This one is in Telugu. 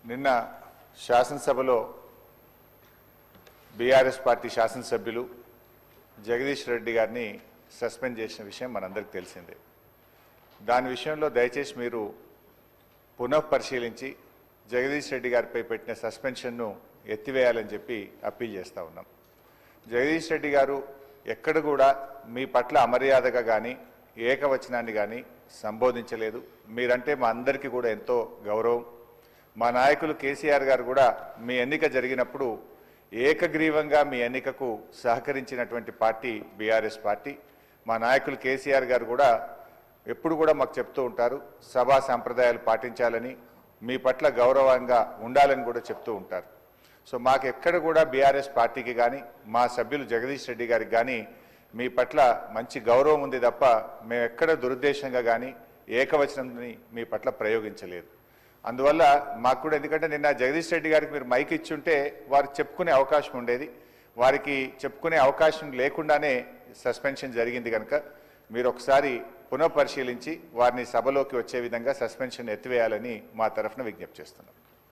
నిన్న శాసనసభలో బీఆర్ఎస్ పార్టీ శాసనసభ్యులు జగదీష్ రెడ్డి గారిని సస్పెండ్ చేసిన విషయం మనందరికీ తెలిసిందే. దాని విషయంలో దయచేసి మీరు పునఃపరిశీలించి జగదీష్ రెడ్డి గారిపై పెట్టిన సస్పెన్షన్ను ఎత్తివేయాలని చెప్పి అప్పీల్ చేస్తూ ఉన్నాం. జగదీష్ రెడ్డి గారు ఎక్కడ కూడా మీ పట్ల అమర్యాదగా కానీ ఏకవచనాన్ని కానీ సంబోధించలేదు. మీరంటే మా అందరికీ కూడా ఎంతో గౌరవం. మా నాయకులు కేసీఆర్ గారు కూడా మీ ఎన్నిక జరిగినప్పుడు ఏకగ్రీవంగా మీ ఎన్నికకు సహకరించినటువంటి పార్టీ బీఆర్ఎస్ పార్టీ. మా నాయకులు కేసీఆర్ గారు కూడా ఎప్పుడు కూడా మాకు చెప్తూ ఉంటారు, సభా సంప్రదాయాలు పాటించాలని, మీ పట్ల గౌరవంగా ఉండాలని కూడా చెప్తూ ఉంటారు. సో మాకు ఎక్కడ కూడా బీఆర్ఎస్ పార్టీకి కానీ మా సభ్యులు జగదీష్ రెడ్డి గారికి కానీ మీ పట్ల మంచి గౌరవం ఉంది తప్ప మేము ఎక్కడ దురుద్దేశంగా కానీ ఏకవచనంని మీ పట్ల ప్రయోగించలేదు. అందువల్ల మాకు కూడా, ఎందుకంటే నిన్న జగదీష్ రెడ్డి గారికి మీరు మైక్ ఇచ్చుంటే వారు చెప్పుకునే అవకాశం ఉండేది. వారికి చెప్పుకునే అవకాశం లేకుండానే సస్పెన్షన్ జరిగింది కనుక మీరు ఒకసారి పునఃపరిశీలించి వారిని సభలోకి వచ్చే విధంగా సస్పెన్షన్ ఎత్తివేయాలని మా తరఫున విజ్ఞప్తి చేస్తున్నాం.